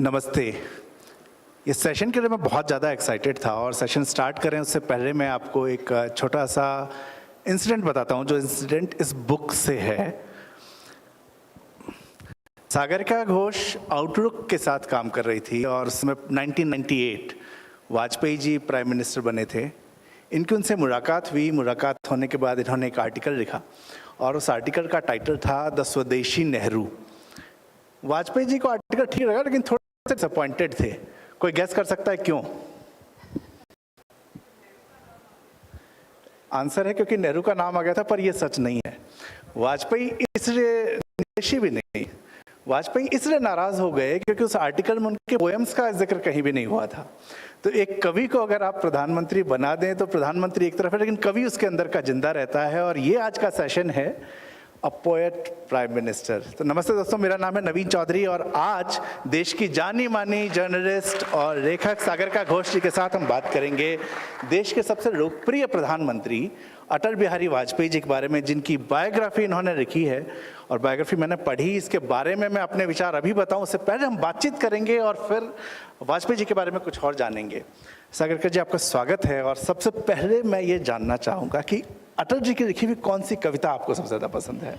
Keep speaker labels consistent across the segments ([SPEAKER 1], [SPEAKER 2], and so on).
[SPEAKER 1] नमस्ते। इस सेशन के लिए मैं बहुत ज़्यादा एक्साइटेड था और सेशन स्टार्ट करें उससे पहले मैं आपको एक छोटा सा इंसिडेंट बताता हूं, जो इंसिडेंट इस बुक से है। सागरिका घोष आउटलुक के साथ काम कर रही थी और उसमें 1998 वाजपेयी जी प्राइम मिनिस्टर बने थे। इनकी उनसे मुलाकात हुई। मुलाकात होने के बाद इन्होंने एक आर्टिकल लिखा और उस आर्टिकल का टाइटल था द स्वदेशी नेहरू। वाजपेयी जी को आर्टिकल ठीक लगा लेकिन थोड़ा डिसअपॉइंटेड थे। कोई गैस कर सकता है क्यों? आंसर है क्योंकि नेहरू का नाम आ गया था, पर यह सच नहीं है। वाजपेयी इसलिए विदेशी भी नहीं, वाजपेयी इसलिए नाराज हो गए क्योंकि उस आर्टिकल में उनके पोएम्स का जिक्र कहीं भी नहीं हुआ था। तो एक कवि को अगर आप प्रधानमंत्री बना दें तो प्रधानमंत्री एक तरफ है लेकिन कवि उसके अंदर का जिंदा रहता है, और ये आज का सेशन है अ पोएट प्राइम मिनिस्टर। तो नमस्ते दोस्तों, मेरा नाम है नवीन चौधरी और आज देश की जानी मानी जर्नलिस्ट और लेखक सागरिका घोष जी के साथ हम बात करेंगे देश के सबसे लोकप्रिय प्रधानमंत्री अटल बिहारी वाजपेयी जी के बारे में, जिनकी बायोग्राफी इन्होंने लिखी है और बायोग्राफी मैंने पढ़ी। इसके बारे में मैं अपने विचार अभी बताऊं, उससे पहले हम बातचीत करेंगे और फिर वाजपेयी जी के बारे में कुछ और जानेंगे। सागरिका जी, आपका स्वागत है। और सबसे पहले मैं ये जानना चाहूँगा कि अटल जी की लिखी हुई कौन सी कविता आपको सबसे ज़्यादा पसंद है?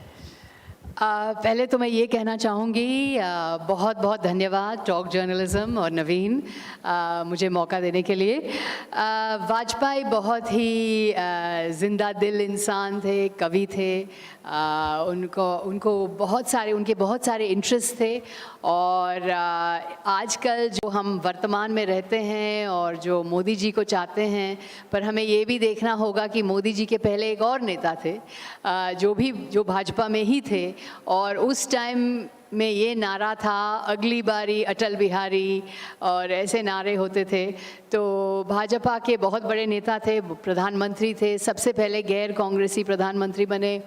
[SPEAKER 2] पहले तो मैं ये कहना चाहूँगी बहुत बहुत धन्यवाद टॉक जर्नलिज्म और नवीन मुझे मौका देने के लिए। वाजपेयी बहुत ही जिंदा दिल इंसान थे, कवि थे। उनको उनके बहुत सारे इंटरेस्ट थे और आजकल जो हम वर्तमान में रहते हैं और जो मोदी जी को चाहते हैं, पर हमें ये भी देखना होगा कि मोदी जी के पहले एक और नेता थे जो भाजपा में ही थे, और उस टाइम में ये नारा था अगली बारी अटल बिहारी, और ऐसे नारे होते थे। तो भाजपा के बहुत बड़े नेता थे, प्रधानमंत्री थे, सबसे पहले गैर कांग्रेसी प्रधानमंत्री बने,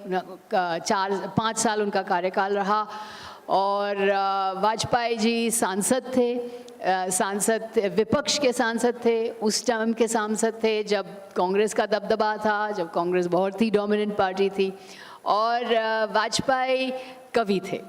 [SPEAKER 2] 4-5 साल उनका कार्यकाल रहा। और वाजपेयी जी सांसद थे, विपक्ष के सांसद थे, उस टाइम के सांसद थे जब कांग्रेस का दबदबा था, जब कांग्रेस बहुत ही डोमिनेंट पार्टी थी। और वाजपेयी कवि थे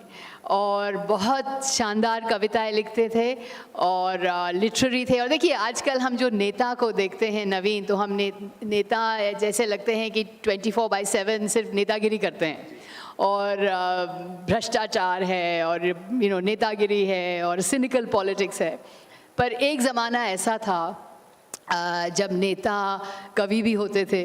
[SPEAKER 2] और बहुत शानदार कविताएं लिखते थे और लिटरेरी थे। और देखिए आजकल हम जो नेता को देखते हैं नवीन, तो हम नेता जैसे लगते हैं कि 24/7 सिर्फ नेतागिरी करते हैं और भ्रष्टाचार है और नेतागिरी है और सिनिकल पॉलिटिक्स है। पर एक ज़माना ऐसा था जब नेता कवि भी होते थे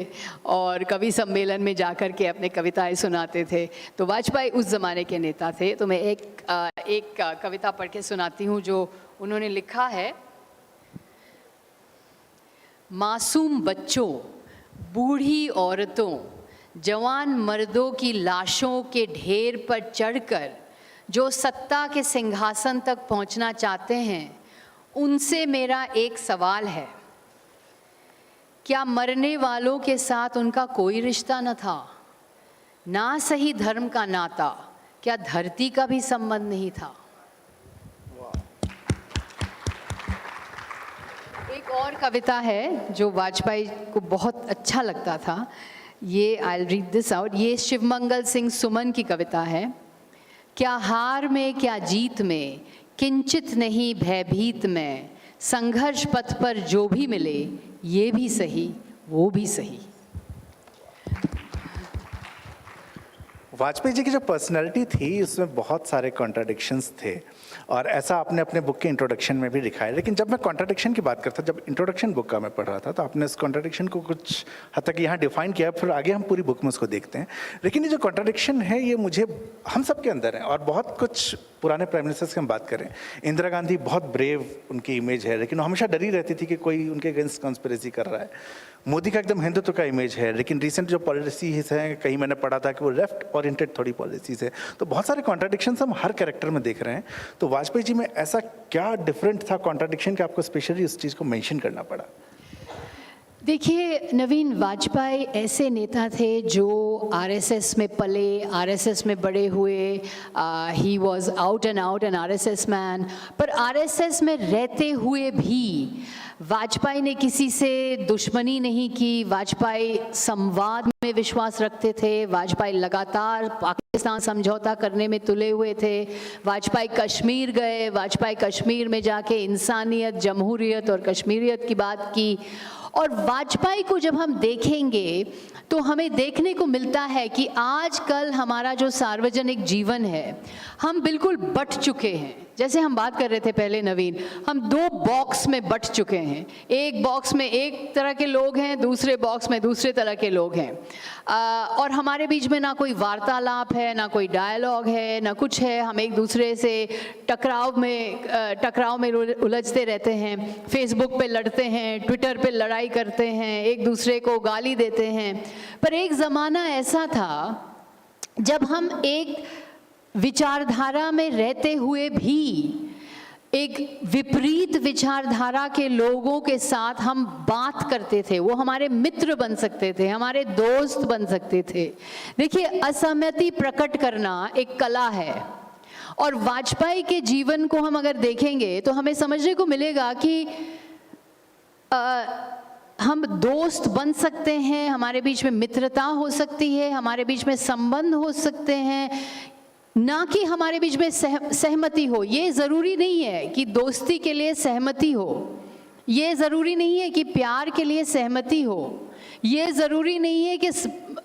[SPEAKER 2] और कवि सम्मेलन में जाकर के अपने कविताएं सुनाते थे। तो वाजपेयी उस ज़माने के नेता थे। तो मैं एक कविता पढ़ के सुनाती हूँ जो उन्होंने लिखा है। मासूम बच्चों, बूढ़ी औरतों, जवान मर्दों की लाशों के ढेर पर चढ़कर जो सत्ता के सिंहासन तक पहुँचना चाहते हैं, उनसे मेरा एक सवाल है, क्या मरने वालों के साथ उनका कोई रिश्ता न था? ना सही धर्म का नाता, क्या धरती का भी संबंध नहीं था? एक और कविता है जो वाजपेयी को बहुत अच्छा लगता था, ये I will read this out. ये शिवमंगल सिंह सुमन की कविता है। क्या हार में क्या जीत में, किंचित नहीं भयभीत में, संघर्ष पथ पर जो भी मिले, ये भी सही वो भी सही।
[SPEAKER 1] वाजपेयी जी की जो पर्सनैलिटी थी उसमें बहुत सारे कॉन्ट्राडिक्शंस थे और ऐसा आपने अपने बुक के इंट्रोडक्शन में भी लिखा है। लेकिन जब मैं कॉन्ट्राडिक्शन की बात करता, जब इंट्रोडक्शन बुक का मैं पढ़ रहा था, तो आपने इस कॉन्ट्राडिक्शन को कुछ हद तक यहाँ डिफाइन किया, फिर आगे हम पूरी बुक में उसको देखते हैं। लेकिन ये जो कॉन्ट्राडिक्शन है ये मुझे हम सब के अंदर है और बहुत कुछ पुराने प्राइम मिनिस्टर्स की हम बात करें, इंदिरा गांधी बहुत ब्रेव उनकी इमेज है लेकिन हमेशा डरी रहती थी कि कोई उनके अगेंस्ट कॉन्स्पिरेसी कर रहा है। मोदी का एकदम हिंदुत्व का इमेज है लेकिन रिसेंट जो पॉलिसीज हैं, कहीं मैंने पढ़ा था कि वो लेफ्ट ओरिएंटेड थोड़ी पॉलिसीज है। तो बहुत सारे कॉन्ट्राडिक्शंस हम हर कैरेक्टर में देख रहे हैं। तो वाजपेयी जी में ऐसा क्या डिफरेंट था कॉन्ट्राडिक्शन कि आपको स्पेशली उस चीज़ को मेंशन करना पड़ा?
[SPEAKER 2] देखिए नवीन, वाजपेयी ऐसे नेता थे जो आरएसएस में पले, आरएसएस में बड़े हुए। He was out and out an RSS man. पर आरएसएस में रहते हुए भी वाजपेयी ने किसी से दुश्मनी नहीं की, वाजपेयी संवाद में विश्वास रखते थे, वाजपेयी लगातार पाकिस्तान समझौता करने में तुले हुए थे, वाजपेयी कश्मीर गए, वाजपेयी कश्मीर में जाके इंसानियत, जमहूरियत और कश्मीरियत की बात की। और वाजपेयी को जब हम देखेंगे तो हमें देखने को मिलता है कि आजकल हमारा जो सार्वजनिक जीवन है, हम बिल्कुल बट चुके हैं। जैसे हम बात कर रहे थे पहले नवीन, हम 2 बॉक्स में बट चुके हैं। एक बॉक्स में एक तरह के लोग हैं, दूसरे बॉक्स में दूसरे तरह के लोग हैं, और हमारे बीच में ना कोई वार्तालाप है, ना कोई डायलॉग है, ना कुछ है। हम एक दूसरे से टकराव में उलझते रहते हैं, फेसबुक पे लड़ते हैं, ट्विटर पे लड़ाई करते हैं, एक दूसरे को गाली देते हैं। पर एक ज़माना ऐसा था जब हम एक विचारधारा में रहते हुए भी एक विपरीत विचारधारा के लोगों के साथ हम बात करते थे। वो हमारे मित्र बन सकते थे, हमारे दोस्त बन सकते थे। देखिए, असहमति प्रकट करना एक कला है, और वाजपेयी के जीवन को हम अगर देखेंगे तो हमें समझने को मिलेगा कि हम दोस्त बन सकते हैं, हमारे बीच में मित्रता हो सकती है, हमारे बीच में संबंध हो सकते हैं, ना कि हमारे बीच में सहमति हो। ये ज़रूरी नहीं है कि दोस्ती के लिए सहमति हो, ये ज़रूरी नहीं है कि प्यार के लिए सहमति हो, ये ज़रूरी नहीं है कि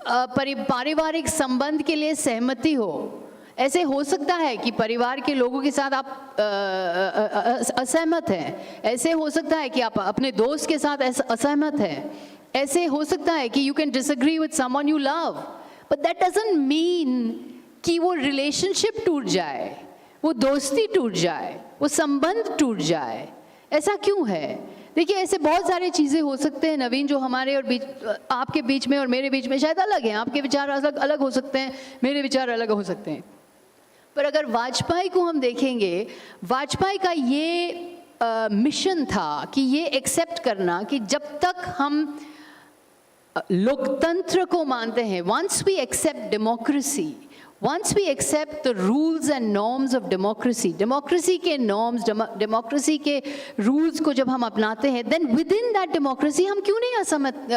[SPEAKER 2] पारिवारिक संबंध के लिए सहमति हो। ऐसे हो सकता है कि परिवार के लोगों के साथ आप असहमत हैं, ऐसे हो सकता है कि आप अपने दोस्त के साथ असहमत हैं, ऐसे हो सकता है कि you can disagree with someone you love, but that doesn't mean कि वो रिलेशनशिप टूट जाए, वो दोस्ती टूट जाए, वो संबंध टूट जाए। ऐसा क्यों है? देखिए, ऐसे बहुत सारे चीज़ें हो सकते हैं नवीन, जो हमारे और आपके बीच में और मेरे बीच में शायद अलग हैं। आपके विचार अलग हो सकते हैं, मेरे विचार अलग हो सकते हैं। पर अगर वाजपेयी को हम देखेंगे, वाजपेयी का ये मिशन था कि ये एक्सेप्ट करना कि जब तक हम लोकतंत्र को मानते हैं, once we accept democracy, once we accept the rules and norms of democracy, democracy के norms, democracy के rules को जब हम अपनाते हैं, then within that democracy हम क्यों नहीं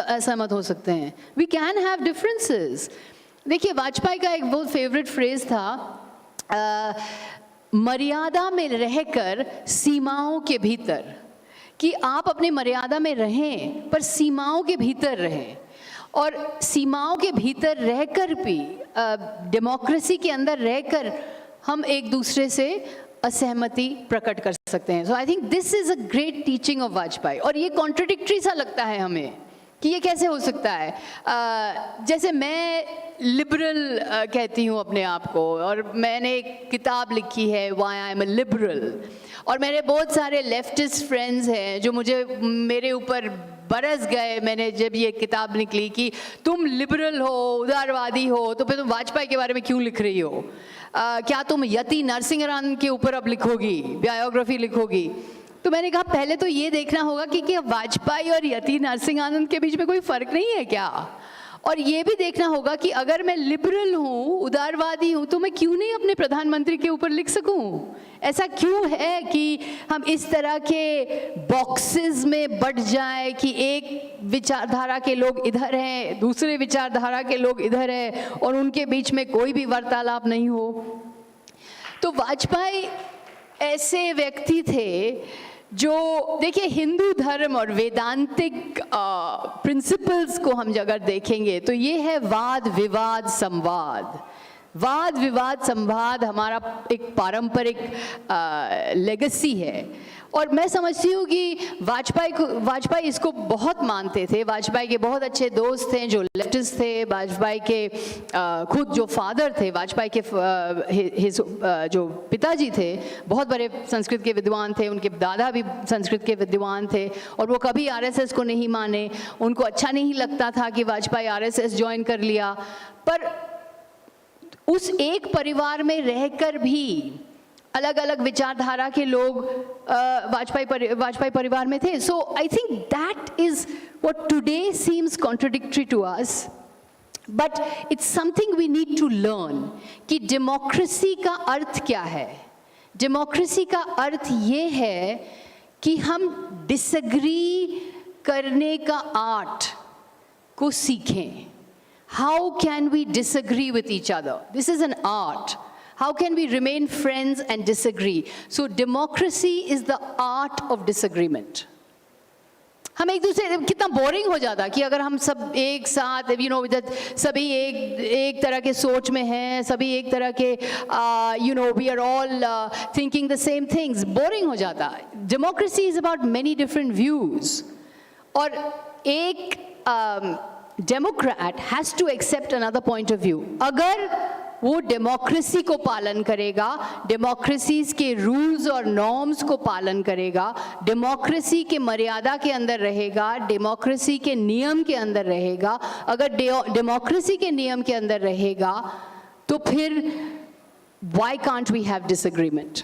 [SPEAKER 2] असहमत हो सकते हैं? We can have differences. देखिए, वाजपेयी का एक बहुत फेवरेट फ्रेज था, मर्यादा में रहकर सीमाओं के भीतर, कि आप अपने मर्यादा में रहें पर सीमाओं के भीतर रहें। और सीमाओं के भीतर रहकर भी, डेमोक्रेसी के अंदर रहकर हम एक दूसरे से असहमति प्रकट कर सकते हैं। So I think this is a great teaching of Vajpayee. और ये कॉन्ट्रडिक्टरी सा लगता है हमें कि ये कैसे हो सकता है। जैसे मैं लिबरल कहती हूँ अपने आप को, और मैंने एक किताब लिखी है why I am a liberal, और मेरे बहुत सारे लेफ्टिस्ट फ्रेंड्स हैं जो मेरे ऊपर बरस गए मैंने जब ये किताब निकली कि तुम लिबरल हो, उदारवादी हो, तो फिर तुम वाजपेयी के बारे में क्यों लिख रही हो? क्या तुम यति नरसिंहन के ऊपर अब लिखोगी, बायोग्राफी लिखोगी? तो मैंने कहा पहले तो ये देखना होगा कि वाजपेयी और यति नरसिंहन के बीच में कोई फ़र्क नहीं है क्या? और ये भी देखना होगा कि अगर मैं लिबरल हूँ, उदारवादी हूँ, तो मैं क्यों नहीं अपने प्रधानमंत्री के ऊपर लिख सकूँ? ऐसा क्यों है कि हम इस तरह के बॉक्सेस में बट जाए कि एक विचारधारा के लोग इधर हैं, दूसरे विचारधारा के लोग इधर हैं, और उनके बीच में कोई भी वार्तालाप नहीं हो? तो वाजपेयी ऐसे व्यक्ति थे जो, देखिए, हिंदू धर्म और वेदांतिक प्रिंसिपल्स को हम अगर देखेंगे तो ये है वाद विवाद संवाद। वाद विवाद संवाद हमारा एक पारंपरिक लेगेसी है, और मैं समझती हूँ कि वाजपेयी इसको बहुत मानते थे। वाजपेयी के बहुत अच्छे दोस्त थे जो लेफ्टिस्ट थे। वाजपेयी के खुद जो फादर थे, वाजपेयी के जो पिताजी थे, बहुत बड़े संस्कृत के विद्वान थे। उनके दादा भी संस्कृत के विद्वान थे, और वो कभी आरएसएस को नहीं माने। उनको अच्छा नहीं लगता था कि वाजपेयी आरएसएस ज्वाइन कर लिया, पर उस एक परिवार में रहकर भी अलग अलग विचारधारा के लोग वाजपेयी परिवार में थे। So I think that is what today seems contradictory to us, but it's something we need to learn कि डेमोक्रेसी का अर्थ क्या है। डेमोक्रेसी का अर्थ ये है कि हम डिसएग्री करने का आर्ट को सीखें. How can we disagree with each other? This is an art. How can we remain friends and disagree? So democracy is the art of disagreement. हम एक दूसरे कितना बोरिंग हो जाता कि अगर हम सब एक साथ सभी एक तरह के सोच में हैं, सभी एक तरह के we are all thinking the same things. Boring हो जाता. Democracy is about many different views. और एक democrat has to accept another point of view. अगर वो डेमोक्रेसी को पालन करेगा, डेमोक्रेसीज के रूल्स और नॉर्म्स को पालन करेगा, डेमोक्रेसी के मर्यादा के अंदर रहेगा, डेमोक्रेसी के नियम के अंदर रहेगा, अगर डेमोक्रेसी के नियम के अंदर रहेगा, तो फिर why can't we have disagreement?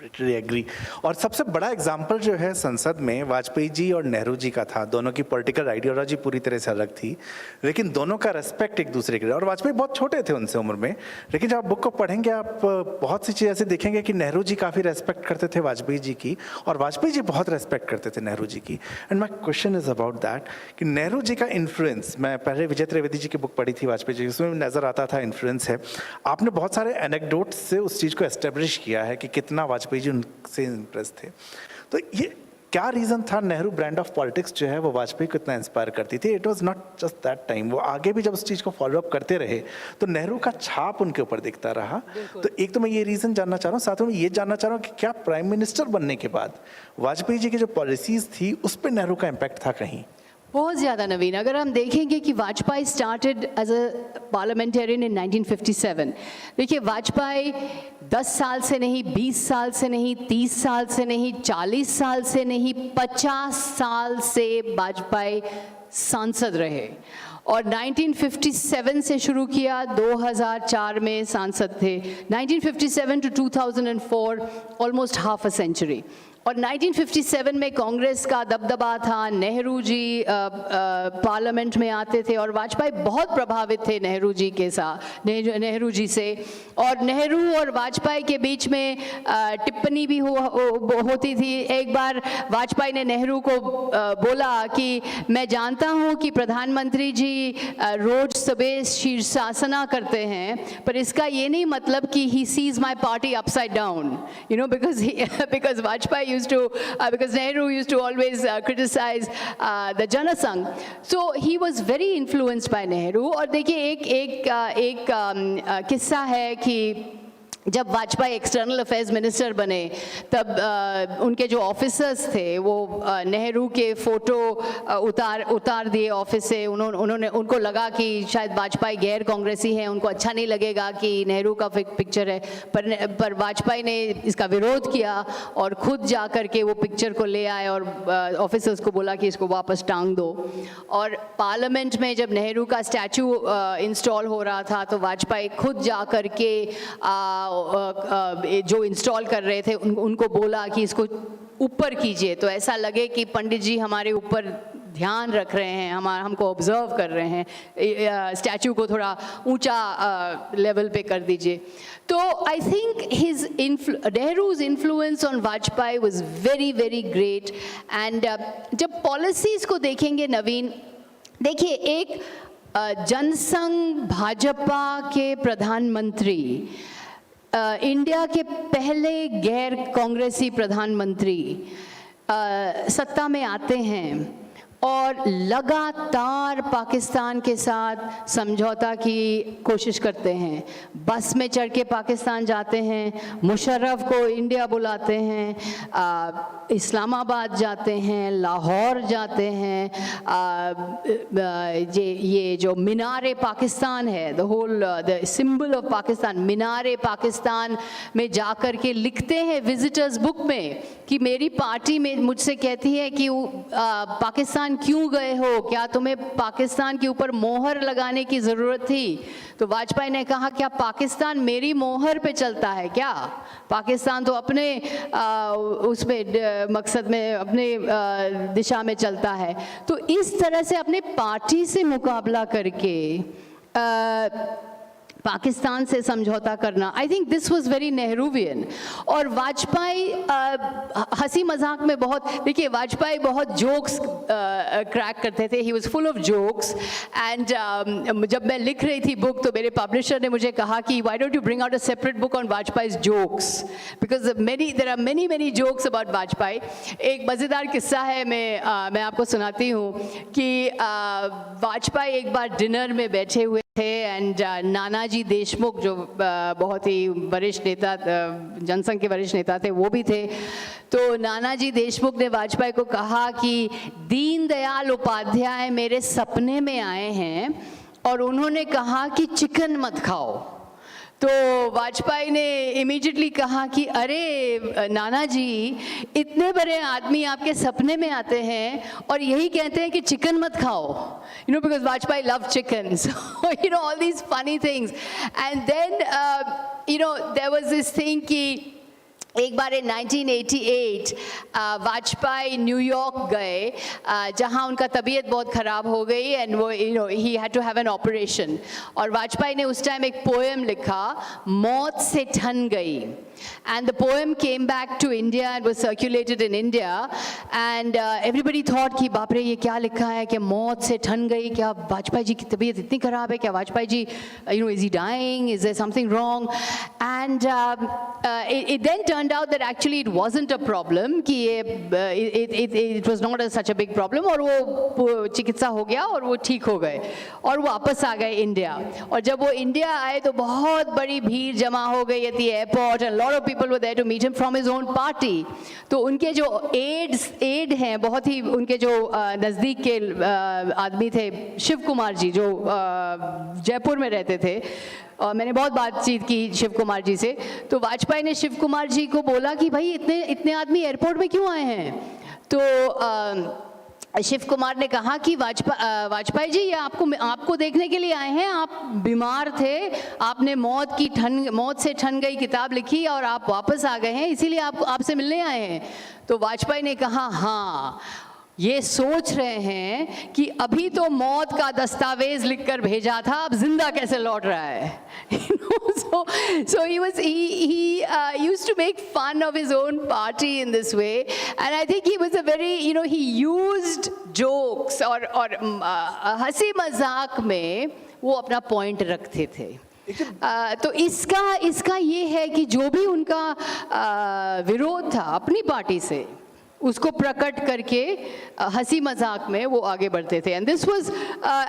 [SPEAKER 1] Completely agree. और सबसे बड़ा एग्जाम्पल जो है संसद में वाजपेयी जी और नेहरू जी का था. दोनों की पॉलिटिकल आइडियोलॉजी पूरी तरह से अलग थी, लेकिन दोनों का रेस्पेक्ट एक दूसरे के लिए. और वाजपेयी बहुत छोटे थे उनसे उम्र में, लेकिन जब आप बुक को पढ़ेंगे आप बहुत सी चीज़ें ऐसे देखेंगे कि नेहरू जी काफ़ी रेस्पेक्ट करते थे वाजपेयी जी की, और वाजपेयी जी बहुत रेस्पेक्ट करते थे नेहरू जी की. And my question is about that कि नेहरू जी का इन्फ्लुएंस, मैं पहले विजय त्रिवेदी जी की बुक पढ़ी थी वाजपेयी जी, उसमें नज़र आता था इन्फ्लुएंस है. आपने बहुत सारे एनेक्डोट्स से उस चीज़ को एस्टेब्लिश किया है कि कितना वाजपेयी जी उनसे इम्प्रेस थे. तो ये क्या रीज़न था? नेहरू ब्रांड ऑफ पॉलिटिक्स जो है वो वाजपेयी को इतना इंस्पायर करती थी. It was not just that time, वो आगे भी जब उस चीज़ को फॉलो अप करते रहे तो नेहरू का छाप उनके ऊपर दिखता रहा. तो एक तो मैं ये रीज़न जानना चाह रहा हूँ, साथ में ये जानना चाह रहा हूँ कि क्या प्राइम मिनिस्टर बनने के बाद वाजपेयी जी की जो पॉलिसीज़ थी उस पर नेहरू का इम्पैक्ट था कहीं?
[SPEAKER 2] बहुत ज़्यादा नवीन. अगर हम देखेंगे कि Vajpayee started as a parliamentarian in 1957. देखिए, वाजपेयी 10 साल से नहीं, 20 साल से नहीं, 30 साल से नहीं, 40 साल से नहीं, 50 साल से वाजपेयी सांसद रहे. और 1957 से शुरू किया, 2004 में सांसद थे. 1957 to 2004, almost half a century. और 1957 में कांग्रेस का दबदबा था, नेहरू जी पार्लियामेंट में आते थे, और वाजपेयी बहुत प्रभावित थे नेहरू जी के साथ, नेहरू जी से. और नेहरू और वाजपेयी के बीच में टिप्पणी भी होती थी. एक बार वाजपेयी ने नेहरू को बोला कि मैं जानता हूँ कि प्रधानमंत्री जी रोज सुबह शीर्षासना करते हैं, पर इसका ये नहीं मतलब कि he sees my party upside down, because Vajpayee used to, because Nehru used to always criticize the Janasangh. So he was very influenced by Nehru. और देखिए एक किस्सा है कि जब वाजपेयी एक्सटर्नल अफेयर्स मिनिस्टर बने तब उनके जो ऑफिसर्स थे वो नेहरू के फ़ोटो उतार दिए ऑफिस से. उन्होंने उनको लगा कि शायद वाजपेयी गैर कांग्रेसी हैं, उनको अच्छा नहीं लगेगा कि नेहरू का पिक्चर है. पर वाजपेयी ने इसका विरोध किया और खुद जा कर के वो पिक्चर को ले आए और ऑफिसर्स को बोला कि इसको वापस टांग दो. और पार्लियामेंट में जब नेहरू का स्टैचू इंस्टॉल हो रहा था तो वाजपेयी खुद जा कर के जो इंस्टॉल कर रहे थे उनको बोला कि इसको ऊपर कीजिए, तो ऐसा लगे कि पंडित जी हमारे ऊपर ध्यान रख रहे हैं, हमको ऑब्जर्व कर रहे हैं, स्टैचू को थोड़ा ऊंचा लेवल पे कर दीजिए. तो I think Nehru's influence on Vajpayee was very very great. And जब पॉलिसीज़ को देखेंगे नवीन, देखिए एक जनसंघ भाजपा के प्रधानमंत्री, इंडिया के पहले गैर कांग्रेसी प्रधानमंत्री सत्ता में आते हैं और लगातार पाकिस्तान के साथ समझौता की कोशिश करते हैं. बस में चढ़ के पाकिस्तान जाते हैं, मुशर्रफ को इंडिया बुलाते हैं, इस्लामाबाद जाते हैं, लाहौर जाते हैं. ये जो मीनार पाकिस्तान है, द सिंबल ऑफ पाकिस्तान, मीनार पाकिस्तान में जाकर के लिखते हैं विजिटर्स बुक में कि मेरी पार्टी में मुझसे कहती है कि पाकिस्तान क्यों गए हो, क्या तुम्हें पाकिस्तान के ऊपर मोहर लगाने की ज़रूरत थी? तो वाजपेयी ने कहा क्या पाकिस्तान मेरी मोहर पे चलता है क्या? पाकिस्तान तो अपने उसमें मकसद में, अपने दिशा में चलता है. तो इस तरह से अपने पार्टी से मुकाबला करके पाकिस्तान से समझौता करना, आई think this was very Nehruvian. और वाजपेयी हंसी मजाक में बहुत, देखिए वाजपेयी बहुत जोक्स क्रैक करते थे, he was full of jokes. And जब मैं लिख रही थी बुक तो मेरे पब्लिशर ने मुझे कहा कि why don't you bring out a separate book on Vajpayee's jokes, because there are many jokes about Vajpayee. एक मज़ेदार किस्सा है, मैं आपको सुनाती हूँ कि वाजपेयी एक बार डिनर में बैठे हुए थे एंड नानाजी देशमुख जो बहुत ही वरिष्ठ नेता, जनसंघ के वरिष्ठ नेता थे, वो भी थे। तो नानाजी देशमुख ने वाजपेयी को कहा कि दीनदयाल उपाध्याय मेरे सपने में आए हैं और उन्होंने कहा कि चिकन मत खाओ। तो वाजपेयी ने इमीडिएटली कहा कि अरे नाना जी, इतने बड़े आदमी आपके सपने में आते हैं और यही कहते हैं कि चिकन मत खाओ, you know, because Vajpayee loved chicken. So, you know, all these funny things. And then, you know, there was this thing कि एक बार in 1988 वाजपेयी न्यूयॉर्क गए, जहाँ उनका तबीयत बहुत ख़राब हो गई एंड वो he had to have an operation. और वाजपेयी ने उस टाइम एक पोएम लिखा, मौत से ठन गई, and the poem came back to India and was circulated in India, and everybody thought कि बाप रे ये क्या लिखा है, कि मौत से ठन गई, क्या वाजपेयी जी की तबीयत इतनी ख़राब है, क्या Vajpayee ji, you know, is he dying, is there something wrong? And it then turned out that actually it wasn't a problem, कि it was not such a big problem, और वो चिकित्सा हो गया और वो ठीक हो गए और वापस आ गए इंडिया। और जब वो इंडिया आए तो बहुत बड़ी भीड़ जमा हो गई at the airport and a lot of people were there to meet him from his own party। तो उनके जो एड हैं, बहुत ही उनके जो नज़दीक के आदमी थे, शिव कुमार जी जो जयपुर में रहते थे, और मैंने बहुत बातचीत की शिव कुमार जी से। तो वाजपेयी ने शिव कुमार जी को बोला कि भाई इतने आदमी एयरपोर्ट में क्यों आए हैं? तो शिव कुमार ने कहा कि वाजपेयी जी, ये आपको देखने के लिए आए हैं, आप बीमार थे, आपने मौत से ठन गई किताब लिखी और आप वापस आ गए हैं, इसीलिए आपसे मिलने आए हैं। तो वाजपेयी ने कहा, हाँ, ये सोच रहे हैं कि अभी तो मौत का दस्तावेज लिखकर भेजा था, अब जिंदा कैसे लौट रहा है। So he used to make fun of his own party in this way, and I think he was a very, you know, he used jokes और हंसी मजाक में वो अपना पॉइंट रखते थे। तो इसका ये है कि जो भी उनका विरोध था अपनी पार्टी से, उसको प्रकट करके हंसी मजाक में वो आगे बढ़ते थे। And this was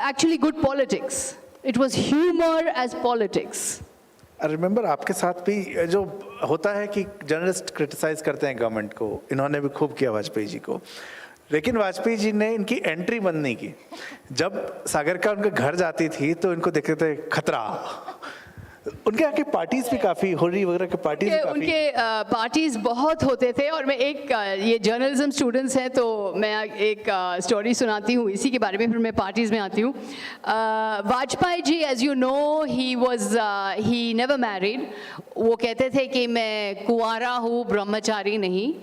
[SPEAKER 2] actually good politics, it was humour as politics.
[SPEAKER 1] Remember आपके साथ भी जो होता है कि जर्नलिस्ट क्रिटिसाइज करते हैं गवर्नमेंट को, इन्होंने भी खूब किया वाजपेयी जी को, लेकिन वाजपेयी जी ने इनकी एंट्री बंद नहीं की। जब सागरिका उनके घर जाती थी तो इनको देखते थे खतरा। उनके आके पार्टीज भी काफ़ी, होली वगैरह के पार्टीज भी काफ़ी, उनके
[SPEAKER 2] पार्टीज बहुत होते थे। और मैं ये जर्नलिज्म स्टूडेंट्स हैं तो मैं एक स्टोरी सुनाती हूँ इसी के बारे में, फिर मैं पार्टीज में आती हूँ। Vajpayee ji, as you know, he never married. वो कहते थे कि मैं कुंवारा हूँ, ब्रह्मचारी नहीं।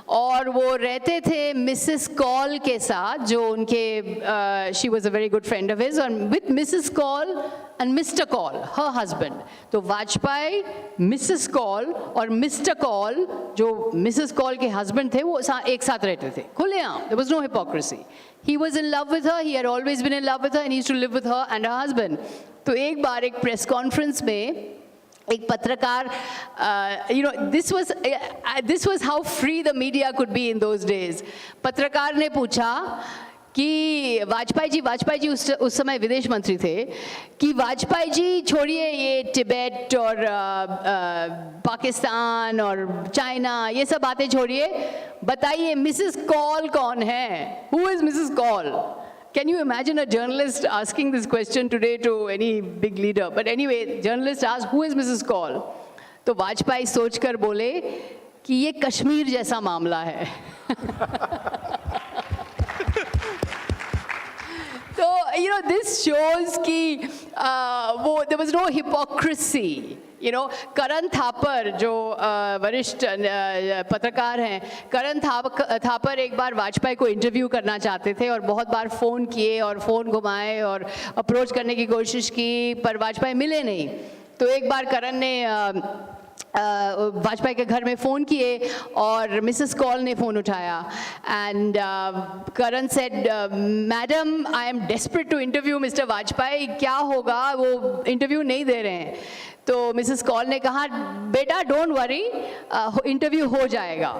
[SPEAKER 2] और वो रहते थे मिसेस कॉल के साथ, जो उनके she was a very good friend of his, और with Mrs Kaul and mister Kaul, her husband. तो वाजपेयी, मिसेस कॉल और मिस्टर कॉल, जो मिसेस कॉल के हस्बैंड थे, वो एक साथ रहते थे खुलेआम। There was no hypocrisy. He was in love with her, he had always been in love with her, and he used to live with her and her husband. तो एक बार एक प्रेस कॉन्फ्रेंस में एक पत्रकार, you know, this was how free the media could be in those days। पत्रकार ने पूछा कि वाजपेयी जी उस समय विदेश मंत्री थे, कि वाजपेयी जी छोड़िए ये तिब्बत और पाकिस्तान और चाइना, ये सब बातें छोड़िए, बताइए मिसेस कॉल कौन है? Who is Mrs. Call? Can you imagine a journalist asking this question today to any big leader? But anyway, journalist asked, who is Mrs. Call? तो वाजपेयी सोचकर बोले कि ये कश्मीर जैसा मामला है। So, you know, this shows कि there was no hypocrisy. You know, करण थापर जो वरिष्ठ पत्रकार हैं, करण थापर एक बार वाजपेयी को इंटरव्यू करना चाहते थे और बहुत बार फ़ोन किए और फ़ोन घुमाए और अप्रोच करने की कोशिश की, पर वाजपेयी मिले नहीं। तो एक बार करण ने वाजपेयी के घर में फ़ोन किए और मिसेस कॉल ने फ़ोन उठाया and Karan said madam I am desperate to interview mister Vajpayee, क्या होगा, वो इंटरव्यू नहीं दे रहे हैं। तो मिसेस कॉल ने कहा बेटा डोंट वरी, इंटरव्यू हो जाएगा।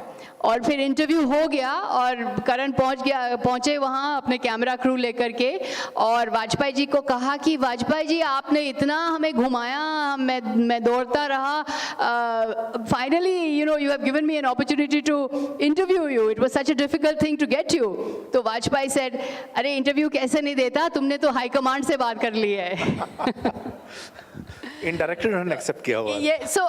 [SPEAKER 2] और फिर इंटरव्यू हो गया और करण पहुंचे वहाँ अपने कैमरा क्रू लेकर के और वाजपेयी जी को कहा कि वाजपेयी जी आपने इतना हमें घुमाया, मैं दौड़ता रहा, finally you have given me an opportunity to interview you, it was such a difficult thing to get you. तो वाजपेयी सेड अरे इंटरव्यू कैसे नहीं देता, तुमने तो हाई कमांड से बात कर ली है।
[SPEAKER 1] Indirectly उन्होंने एक्सेप्ट किया हुआ।
[SPEAKER 2] Yeah, so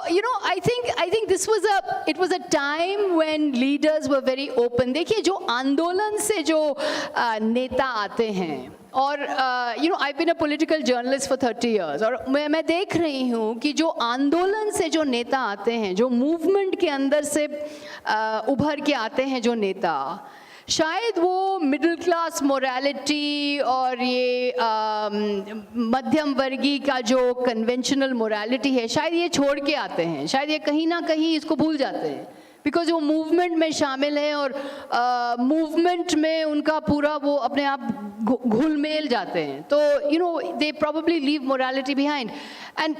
[SPEAKER 2] I think this was a time when leaders were very open. देखिए जो आंदोलन से जो नेता आते हैं और I've been a political journalist for 30 years और मैं देख रही हूँ कि जो आंदोलन से जो नेता आते हैं, जो मूवमेंट के अंदर से उभर के आते हैं जो नेता, शायद वो मिडिल क्लास मोरालिटी और ये मध्यम वर्गीय का जो कन्वेंशनल मोरालिटी है, शायद ये छोड़ के आते हैं, शायद ये कहीं ना कहीं इसको भूल जाते हैं, बिकॉज वो मूवमेंट में शामिल है और मूवमेंट में उनका पूरा वो अपने आप घुल मिल जाते हैं। तो they probably leave morality behind. And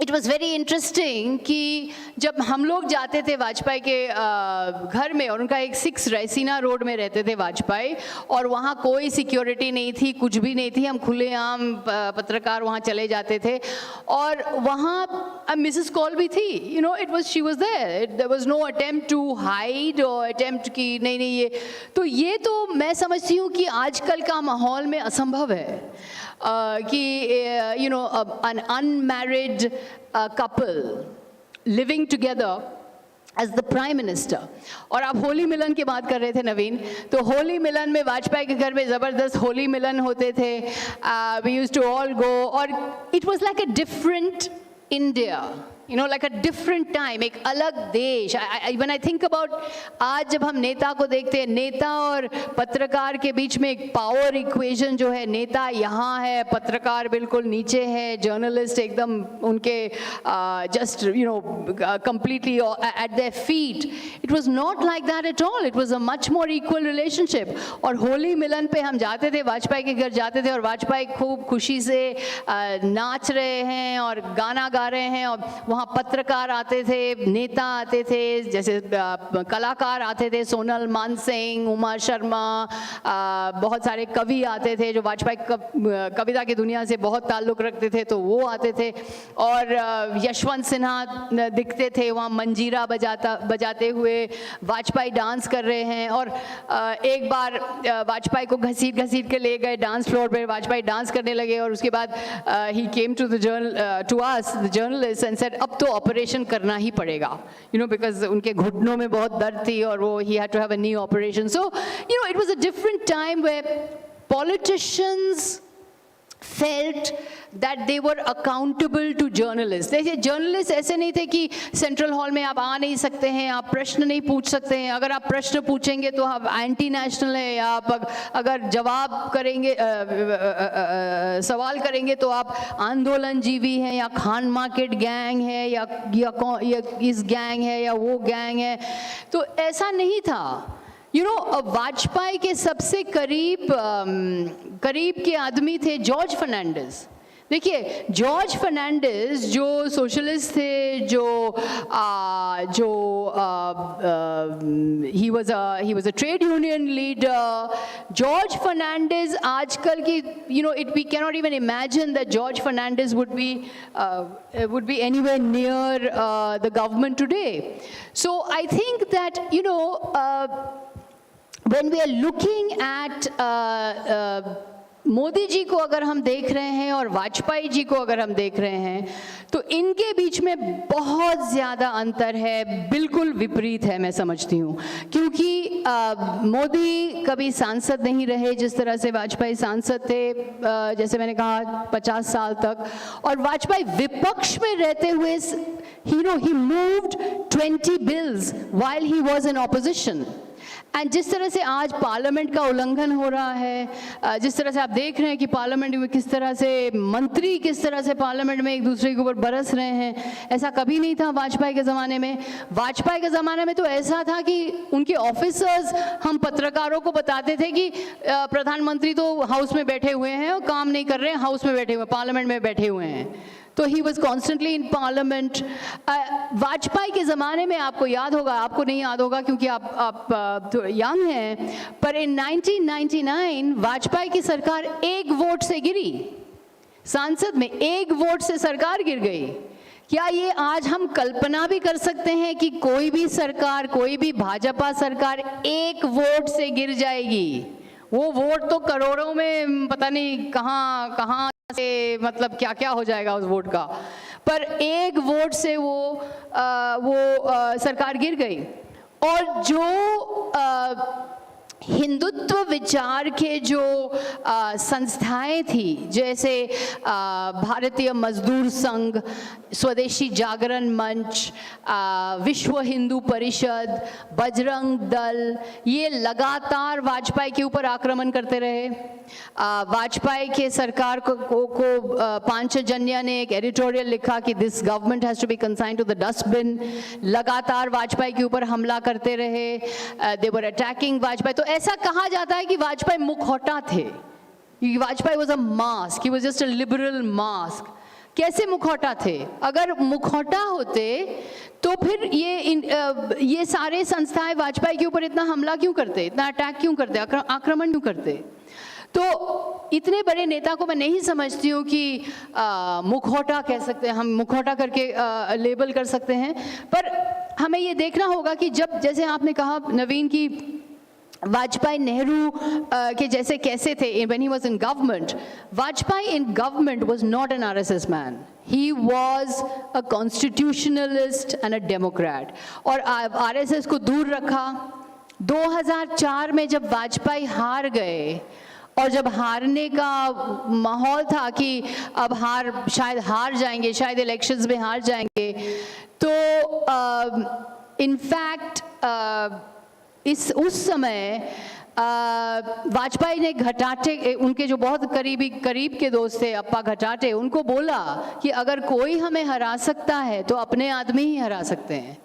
[SPEAKER 2] it was very interesting कि जब हम लोग जाते थे वाजपेयी के घर में, और उनका एक 6 रैसीना रोड में रहते थे वाजपेयी, और वहाँ कोई सिक्योरिटी नहीं थी, कुछ भी नहीं थी, हम खुलेआम पत्रकार वहाँ चले जाते थे। और वहाँ मिसेस कॉल भी थी, she was there was no attempt to hide और अटेम्प्ट कि नहीं ये तो मैं समझती हूँ कि आजकल का माहौल में असंभव है कि an unmarried couple living together as the prime minister। और आप होली मिलन की बात कर रहे थे नवीन, तो होली मिलन में वाजपेयी के घर में ज़बरदस्त होली मिलन होते थे। we used to all go और it was like a different India, like a different time, एक अलग देश। when I think about आज जब हम नेता को देखते हैं, नेता और पत्रकार के बीच में एक पावर इक्वेशन जो है, नेता यहाँ है, पत्रकार बिल्कुल नीचे है, जर्नलिस्ट एकदम उनके just completely at their feet। It was not like that at all, it was a much more equal relationship। और होली मिलन पे हम जाते थे, वाजपेयी के घर जाते थे और वाजपेयी खूब खुशी से नाच रहे हैं और गाना गा रहे हैं, और वहाँ पत्रकार आते थे, नेता आते थे, जैसे कलाकार आते थे, सोनल मानसिंह, उमा शर्मा, बहुत सारे कवि आते थे जो वाजपेयी कविता की दुनिया से बहुत ताल्लुक़ रखते थे, तो वो आते थे। और यशवंत सिन्हा दिखते थे वहाँ मंजीरा बजाते हुए, वाजपेयी डांस कर रहे हैं। और एक बार वाजपेयी को घसीट के ले गए डांस फ्लोर पे, वाजपेयी डांस करने लगे और उसके बाद he came to us the journalist and said अब तो ऑपरेशन करना ही पड़ेगा, बिकॉज उनके घुटनों में बहुत दर्द थी और वो he had to have a knee operation. So it was a different time where politicians felt that they were accountable to journalists। देखिए जर्नलिस्ट ऐसे नहीं थे कि सेंट्रल हॉल में आप आ नहीं सकते हैं, आप प्रश्न नहीं पूछ सकते हैं, अगर आप प्रश्न पूछेंगे तो आप एंटी नेशनल है, या आप अगर जवाब करेंगे सवाल करेंगे तो आप आंदोलन जीवी हैं, या खान मार्केट गैंग है, या इस गैंग है या वो गैंग है। तो ऐसा नहीं था। वाजपेयी के सबसे करीब के आदमी थे जॉर्ज फर्नांडिस। देखिए जॉर्ज फर्नांडिस जो सोशलिस्ट थे, he was a trade union leader। George Fernandes आजकल की we cannot even imagine that George Fernandez would be anywhere near the government today। So I think that when we are looking at Modi ji को अगर हम देख रहे हैं और वाजपेयी जी को अगर हम देख रहे हैं, तो इनके बीच में बहुत ज़्यादा अंतर है, बिल्कुल विपरीत है मैं समझती हूँ। क्योंकि मोदी कभी सांसद नहीं रहे जिस तरह से वाजपेयी सांसद थे, जैसे मैंने कहा 50 साल तक, और वाजपेयी विपक्ष में रहते हुए he moved 20 bills while he was in opposition। And जिस तरह से आज पार्लियामेंट का उल्लंघन हो रहा है, जिस तरह से आप देख रहे हैं कि पार्लियामेंट में किस तरह से मंत्री किस तरह से पार्लियामेंट में एक दूसरे के ऊपर बरस रहे हैं, ऐसा कभी नहीं था वाजपेयी के ज़माने में। वाजपेयी के ज़माने में तो ऐसा था कि उनके ऑफिसर्स हम पत्रकारों को बताते थे कि प्रधानमंत्री तो हाउस में बैठे हुए हैं और काम नहीं कर रहे हैं, हाउस में बैठे हुए, पार्लियामेंट में बैठे हुए हैं। तो he was constantly in parliament. Vajpayee के ज़माने में आपको याद होगा, आपको नहीं याद होगा क्योंकि आप यंग हैं, पर इन 1999 वाजपेयी की सरकार एक वोट से गिरी, संसद में एक वोट से सरकार गिर गई। क्या ये आज हम कल्पना भी कर सकते हैं कि कोई भी सरकार, कोई भी भाजपा सरकार एक वोट से गिर जाएगी? वो वोट तो करोड़ों में पता नहीं कहाँ से, मतलब क्या क्या हो जाएगा उस वोट का, पर एक वोट से वो सरकार गिर गई। और जो हिंदुत्व विचार के जो संस्थाएं थी, जैसे भारतीय मजदूर संघ, स्वदेशी जागरण मंच, विश्व हिंदू परिषद, बजरंग दल, ये लगातार वाजपेयी के ऊपर आक्रमण करते रहे। वाजपेयी के सरकार को पांचजन्य ने एक एडिटोरियल लिखा कि this government has to be consigned to the dustbin. लगातार वाजपेयी के ऊपर हमला करते रहे, दे वर अटैकिंग वाजपेयी। तो ऐसा कहा जाता है कि वाजपेयी मुखौटा थे, Vajpayee was a mask, he was just a liberal mask. कैसे मुखौटा थे? अगर मुखौटा होते तो फिर ये सारे संस्थाएं वाजपेयी के ऊपर इतना हमला क्यों करते, इतना अटैक क्यों करते, आक्रमण क्यों करते? तो इतने बड़े नेता को मैं नहीं समझती हूँ कि मुखौटा कह सकते हैं, हम मुखौटा करके लेबल कर सकते हैं। पर हमें ये देखना होगा कि जब, जैसे आपने कहा नवीन, की वाजपेयी नेहरू के जैसे कैसे थे when he was in government. Vajpayee in government was not an RSS man. He was a constitutionalist and a democrat. और RSS को दूर रखा। 2004 में जब वाजपेयी हार गए और जब हारने का माहौल था कि अब शायद हार जाएंगे, शायद इलेक्शंस में हार जाएंगे, तो इनफैक्ट उस समय वाजपेयी ने घटाटे, उनके जो बहुत करीब के दोस्त थे अप्पा घटाटे, उनको बोला कि अगर कोई हमें हरा सकता है तो अपने आदमी ही हरा सकते हैं।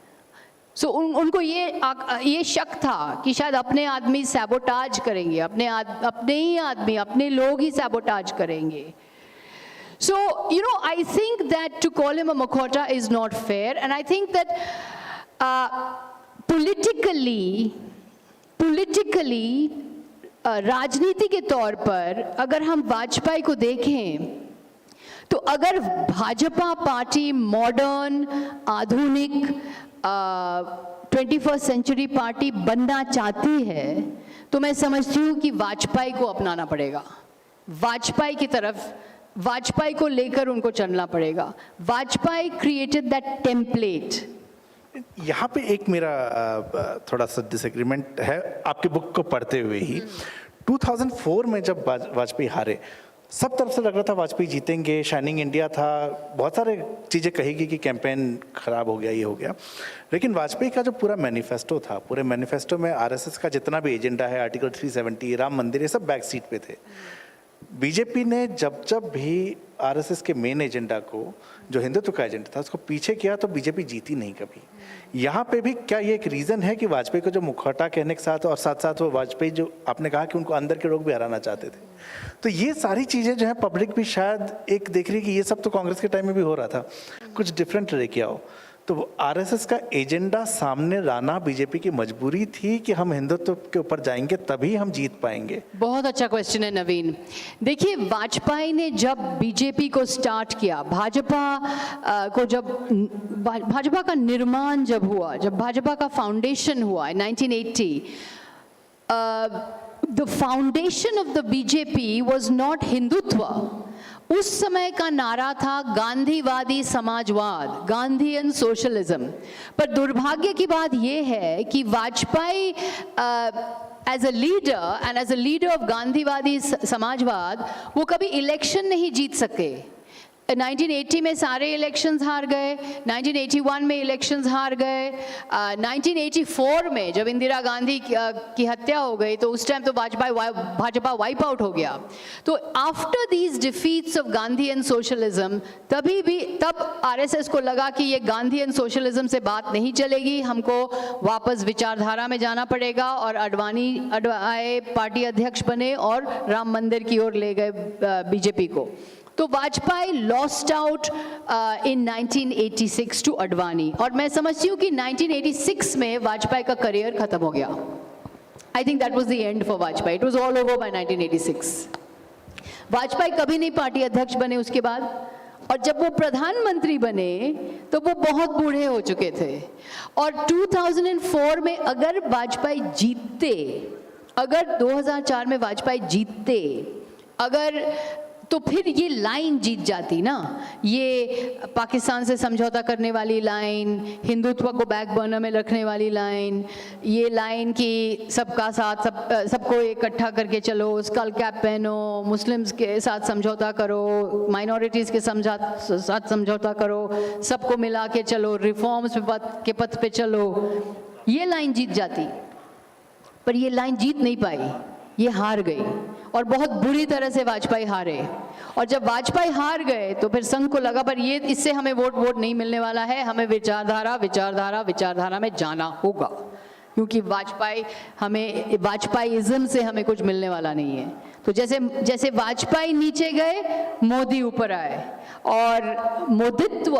[SPEAKER 2] सो उनको ये शक था कि शायद अपने आदमी सैबोटाज करेंगे, अपने ही आदमी, अपने लोग ही सैबोटाज करेंगे। So, you know, I think that to call him a mukhota is not fair, and I think that politically राजनीति के तौर पर अगर हम वाजपेयी को देखें, तो अगर भाजपा पार्टी मॉडर्न, आधुनिक 21st सेंचुरी पार्टी बनना चाहती है, तो मैं समझती हूँ कि वाजपेयी को अपनाना पड़ेगा, वाजपेयी की तरफ, वाजपेयी को लेकर उनको चलना पड़ेगा। Vajpayee created that template.
[SPEAKER 1] यहाँ पे एक मेरा थोड़ा सा डिसएग्रीमेंट है आपकी बुक को पढ़ते हुए ही। 2004 में जब वाजपेयी हारे, सब तरफ से लग रहा था वाजपेयी जीतेंगे, शाइनिंग इंडिया था, बहुत सारे चीज़ें कहेगी कि कैंपेन खराब हो गया, ये हो गया। लेकिन वाजपेयी का जो पूरा मैनिफेस्टो था, पूरे मैनिफेस्टो में आरएसएस का जितना भी एजेंडा है, आर्टिकल 370, राम मंदिर, ये सब बैक सीट पे थे। बीजेपी ने जब भी आरएसएस के मेन एजेंडा को, जो हिंदुत्व का एजेंडा था, उसको पीछे किया तो बीजेपी जीती नहीं कभी। यहाँ पे भी क्या ये एक रीज़न है कि वाजपेयी को जो मुखौटा कहने के साथ और साथ साथ वो वाजपेयी जो आपने कहा कि उनको अंदर के लोग भी हराना चाहते थे, तो ये सारी चीज़ें जो है पब्लिक भी शायद एक देख रही है कि ये सब तो कांग्रेस के टाइम में भी हो रहा था, कुछ डिफरेंट लेके आओ। तो आरएसएस का एजेंडा सामने लाना बीजेपी की मजबूरी थी कि हम हिंदुत्व के ऊपर जाएंगे तभी हम जीत पाएंगे।
[SPEAKER 2] बहुत अच्छा क्वेश्चन है नवीन। देखिए, वाजपेयी ने जब बीजेपी को स्टार्ट किया, भाजपा का निर्माण जब हुआ, जब भाजपा का फाउंडेशन हुआ 1980, the foundation of the BJP was not Hindutva. उस समय का नारा था गांधीवादी समाजवाद, गांधीयन सोशलिज्म। पर दुर्भाग्य की बात यह है कि Vajpayee as a leader and as a leader of गांधीवादी समाजवाद, वो कभी इलेक्शन नहीं जीत सके। 1980 में सारे इलेक्शंस हार गए, 1981 में इलेक्शंस हार गए, 1984 में जब इंदिरा गांधी की हत्या हो गई तो उस टाइम तो भाजपा वाइप आउट हो गया। तो after these defeats of Gandhi and socialism तब आरएसएस को लगा कि ये गांधी एंड सोशलिज्म से बात नहीं चलेगी, हमको वापस विचारधारा में जाना पड़ेगा, और अडवाणी आए, पार्टी अध्यक्ष बने और राम मंदिर की ओर ले गए बीजेपी को। तो Vajpayee lost out in 1986 to Advani, और मैं समझती हूँ कि 1986 में वाजपेयी का करियर खत्म हो गया। आई think that was the end for Vajpayee, it was all over by 1986। Vajpayee कभी नहीं पार्टी अध्यक्ष बने उसके बाद, और जब वो प्रधानमंत्री बने तो वो बहुत बूढ़े हो चुके थे। और 2004 में अगर वाजपेयी जीतते, अगर 2004 में वाजपेयी जीतते, अगर तो फिर ये लाइन जीत जाती ना, ये पाकिस्तान से समझौता करने वाली लाइन, हिंदुत्व को बैकबर्नर में रखने वाली लाइन, ये लाइन कि सबका साथ सबको इकट्ठा करके चलो, स्कल कैप पहनो, मुस्लिम्स के साथ समझौता करो, माइनॉरिटीज़ के साथ समझौता करो, सबको मिला के चलो, रिफॉर्म्स के पथ पे चलो, ये लाइन जीत जाती। पर ये लाइन जीत नहीं पाई, ये हार गई, और बहुत बुरी तरह से वाजपेयी हारे। और जब वाजपेयी हार गए तो फिर संघ को लगा पर ये इससे हमें वोट नहीं मिलने वाला है, हमें विचारधारा में जाना होगा, क्योंकि वाजपेयीइज्म से हमें कुछ मिलने वाला नहीं है। तो जैसे वाजपेयी नीचे गए, मोदी ऊपर आए, और मोदित्व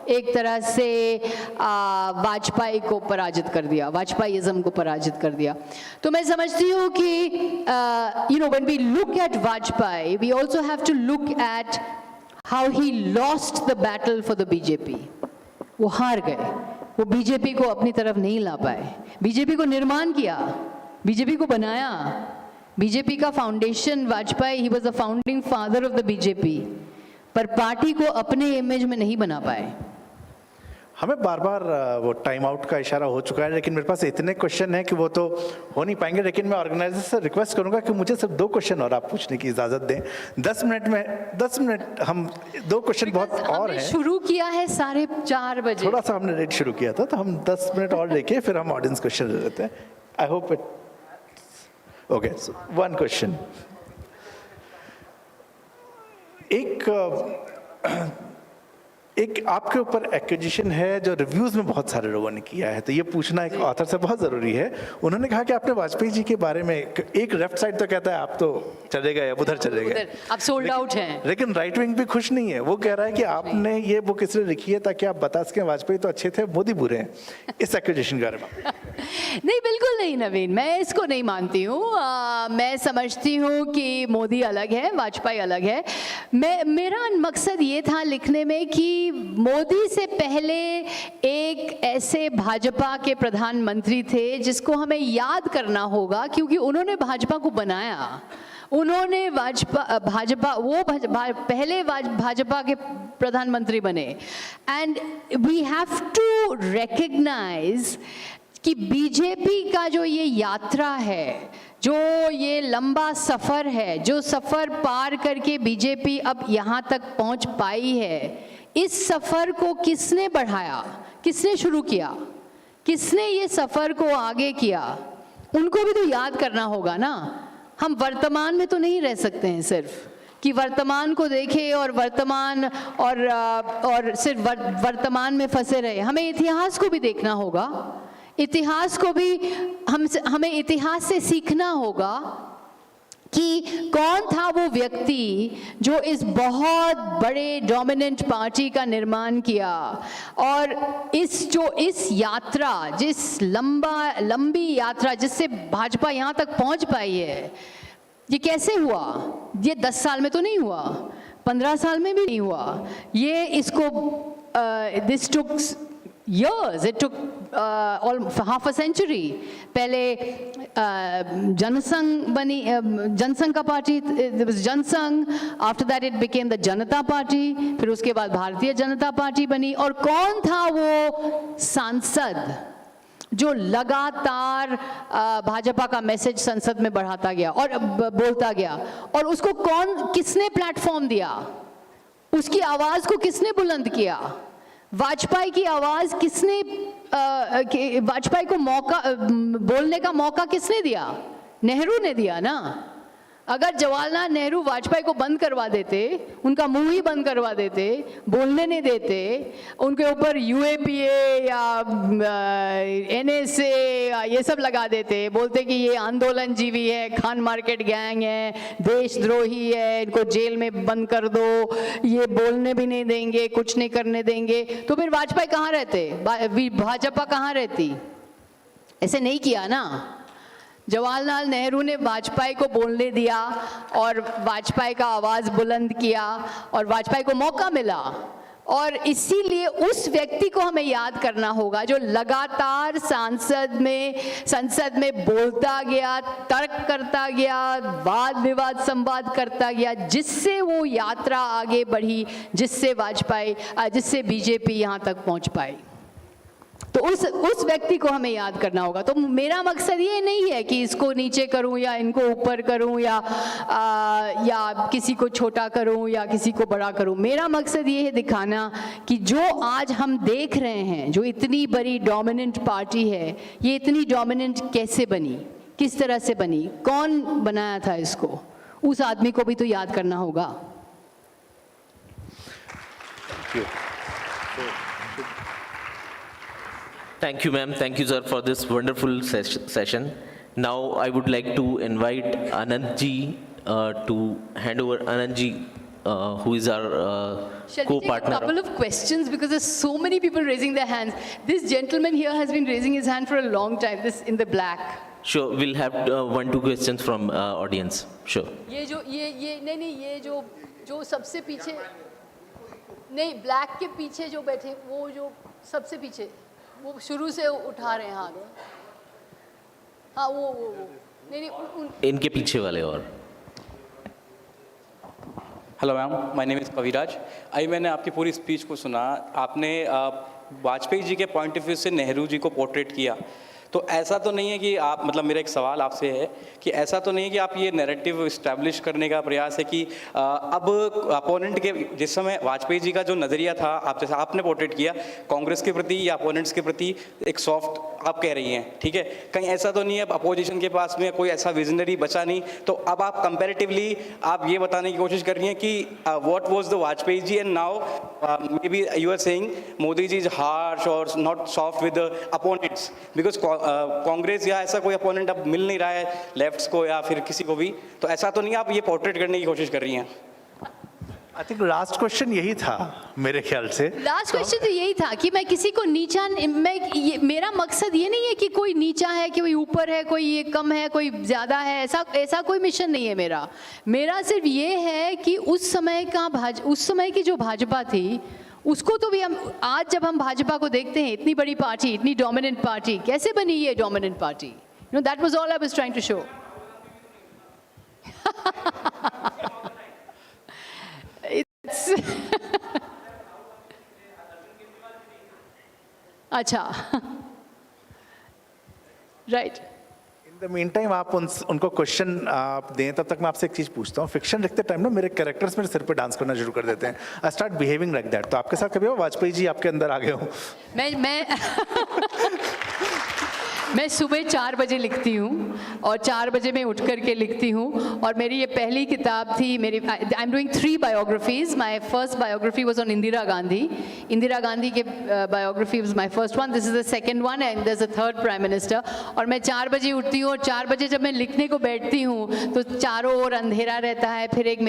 [SPEAKER 2] एक तरह से वाजपेयी को पराजित कर दिया, वाजपेयीइज्म को पराजित कर दिया। तो मैं समझती हूँ कि when we look at Vajpayee, we also have to look at how he lost the battle for the BJP. वो हार गए, वो बीजेपी को अपनी तरफ नहीं ला पाए। बीजेपी को निर्माण किया, बीजेपी को बनाया, बीजेपी का foundation Vajpayee, he was the founding father of the BJP, पर पार्टी को अपने इमेज में नहीं बना पाए।
[SPEAKER 1] हमें बार बार वो टाइम आउट का इशारा हो चुका है, लेकिन मेरे पास इतने क्वेश्चन हैं कि वो तो हो नहीं पाएंगे। लेकिन मैं ऑर्गेनाइजर से रिक्वेस्ट करूंगा कि मुझे सिर्फ 2 क्वेश्चन और आप पूछने की इजाज़त दें। 10 मिनट हम 2 क्वेश्चन बहुत और हैं।
[SPEAKER 2] शुरू किया है 4:30 बजे,
[SPEAKER 1] थोड़ा सा हमने लेट शुरू किया था, तो हम 10 मिनट और लेके फिर हम ऑडियंस क्वेश्चन ले लेते हैं। I hope it okay. 1 question, एक आपके ऊपर एक्विजिशन है जो रिव्यूज में बहुत सारे लोगों ने किया है, तो ये पूछना एक ऑथर से बहुत ज़रूरी है। उन्होंने कहा कि आपने वाजपेयी जी के बारे में, एक लेफ्ट साइड तो कहता है आप तो चले गए, अब उधर चले गए,
[SPEAKER 2] आप सोल्ड आउट हैं,
[SPEAKER 1] लेकिन राइट विंग भी खुश नहीं है। वो कह रहा है कि आपने ये बुक इसलिए लिखी है ताकि आप बता सकें वाजपेयी तो अच्छे थे, मोदी बुरे हैं। इस एक्विजिशन के बारे में
[SPEAKER 2] नहीं, बिल्कुल नहीं नवीन, मैं इसको नहीं मानती हूँ। मैं समझती हूँ कि मोदी अलग है, वाजपेयी अलग है। मेरा मकसद ये था लिखने में कि मोदी से पहले एक ऐसे भाजपा के प्रधानमंत्री थे जिसको हमें याद करना होगा, क्योंकि उन्होंने भाजपा को बनाया, उन्होंने पहले भाजपा के प्रधानमंत्री बने। And we have to recognise कि बीजेपी का जो ये यात्रा है, जो ये लंबा सफ़र है, जो सफ़र पार करके बीजेपी अब यहाँ तक पहुँच पाई है, इस सफ़र को किसने बढ़ाया, किसने शुरू किया, किसने ये सफ़र को आगे किया, उनको भी तो याद करना होगा ना। हम वर्तमान में तो नहीं रह सकते हैं सिर्फ कि वर्तमान को देखें और सिर्फ वर्तमान में फंसे रहे। हमें इतिहास को भी देखना होगा, इतिहास को भी हमें इतिहास से सीखना होगा कि कौन था वो व्यक्ति जो इस बहुत बड़े डोमिनेंट पार्टी का निर्माण किया, और इस यात्रा, जिस लंबी यात्रा जिससे भाजपा यहाँ तक पहुँच पाई है, ये कैसे हुआ? ये 10 साल में तो नहीं हुआ, 15 साल में भी नहीं हुआ। ये इसको this took years, it took half a century. पहले जनसंघ बनी, जनसंघ का party, there was Jansangh, after that it became the Janata party, फिर उसके बाद भारतीय जनता पार्टी बनी। और कौन था वो सांसद जो लगातार भाजपा का मैसेज संसद में बढ़ाता गया और बोलता गया, और उसको किसने प्लेटफॉर्म दिया? उसकी आवाज को किसने बुलंद किया? वाजपेयी की आवाज किसने वाजपेयी को मौका बोलने का मौका किसने दिया? नेहरू ने दिया ना। अगर जवाहरलाल नेहरू वाजपेयी को बंद करवा देते, उनका मुंह ही बंद करवा देते, बोलने नहीं देते, उनके ऊपर यूएपीए या एनएसए ये सब लगा देते, बोलते कि ये आंदोलनजीवी है, खान मार्केट गैंग है, देशद्रोही है, इनको जेल में बंद कर दो, ये बोलने भी नहीं देंगे, कुछ नहीं करने देंगे, तो फिर वाजपेयी कहाँ रहते? भाजपा कहाँ रहती? ऐसे नहीं किया ना। जवाहरलाल नेहरू ने वाजपेयी को बोलने दिया और वाजपेयी का आवाज़ बुलंद किया और वाजपेयी को मौका मिला। और इसीलिए उस व्यक्ति को हमें याद करना होगा जो लगातार संसद में बोलता गया, तर्क करता गया, वाद विवाद संवाद करता गया, जिससे वो यात्रा आगे बढ़ी, जिससे बीजेपी यहाँ तक पहुँच पाई। तो उस व्यक्ति को हमें याद करना होगा। तो मेरा मकसद ये नहीं है कि इसको नीचे करूं या इनको ऊपर करूं या किसी को छोटा करूं या किसी को बड़ा करूं। मेरा मकसद ये है दिखाना कि जो आज हम देख रहे हैं, जो इतनी बड़ी डोमिनेंट पार्टी है, ये इतनी डोमिनेंट कैसे बनी, किस तरह से बनी, कौन बनाया था इसको, उस आदमी को भी तो याद करना होगा।
[SPEAKER 3] Thank you, ma'am. Thank you, sir, for this wonderful session. Now, I would like to invite Anand ji to hand over. Anand ji, who is our
[SPEAKER 2] Shall we
[SPEAKER 3] co-partner.
[SPEAKER 2] take a couple of questions because there's so many people raising their hands. This gentleman here has been raising his hand for a long time. This in the black.
[SPEAKER 3] Sure, we'll have 1-2 questions from audience. Sure.
[SPEAKER 2] ये नहीं जो सबसे पीछे नहीं, black के पीछे जो बैठे, वो जो सबसे पीछे, वो शुरू से उठा रहे हैं हाथ। हाँ वो नहीं
[SPEAKER 3] इनके पीछे वाले और।
[SPEAKER 4] Hello ma'am, my name is Kaviraj. अभी मैंने आपकी पूरी स्पीच को सुना। आपने वाजपेयी जी के पॉइंट ऑफ व्यू से नेहरू जी को पोर्ट्रेट किया। तो ऐसा तो नहीं है कि आप, मतलब मेरा एक सवाल आपसे है कि ऐसा तो नहीं है कि आप ये नैरेटिव इस्टेब्लिश करने का प्रयास है कि अब अपोनेंट के, जिस समय वाजपेयी जी का जो नज़रिया था, आप जैसा आपने पोर्ट्रेट किया कांग्रेस के प्रति या अपोनेंट्स के प्रति एक सॉफ्ट आप कह रही हैं, ठीक है, कहीं ऐसा तो नहीं है अब अपोजिशन के पास में कोई ऐसा विजनरी बचा नहीं, तो अब आप कंपैरेटिवली आप ये बताने की कोशिश कर रही हैं कि what was the Vajpayee ji and now maybe you are saying Modi ji is harsh और not soft with opponents, because Congress या ऐसा कोई अपोनेंट अब मिल नहीं रहा है लेफ्ट्स को या फिर किसी को भी, तो ऐसा तो नहीं आप ये पोर्ट्रेट करने की कोशिश कर रही हैं?
[SPEAKER 1] आई थिंक लास्ट क्वेश्चन यही था मेरे ख्याल से।
[SPEAKER 2] लास्ट क्वेश्चन तो यही था कि मैं किसी को नीचा, मेरा मकसद ये नहीं है कि कोई नीचा है, कि कोई ऊपर है, कोई ये कम है, कोई ज़्यादा है, ऐसा कोई मिशन नहीं है मेरा सिर्फ ये है कि उस समय की जो भाजपा थी उसको तो भी हम आज जब हम भाजपा को देखते हैं, इतनी बड़ी पार्टी, इतनी डोमिनेंट पार्टी कैसे बनी ये dominant party, you know, that was all I was trying to show. अच्छा, right.
[SPEAKER 1] In the meantime आप उनको क्वेश्चन आप दें, तब तक मैं आपसे एक चीज़ पूछता हूँ। फिक्शन लिखते टाइम ना मेरे कैरेक्टर्स मेरे सिर पे डांस करना शुरू कर देते हैं। I start behaving like that. तो आपके साथ कभी हो वाजपेयी जी आपके अंदर आ गए हो?
[SPEAKER 2] मैं सुबह 4 बजे लिखती हूँ और 4 बजे मैं उठ करके लिखती हूँ और मेरी ये पहली किताब थी। I am doing 3 biographies. My first biography was on Indira Gandhi के biography was my first one. This is the second one and there is a third prime minister. और मैं 4 बजे उठती हूँ और 4 बजे जब मैं लिखने को बैठती हूँ तो चारों ओर अंधेरा रहता है। फिर एक मेरा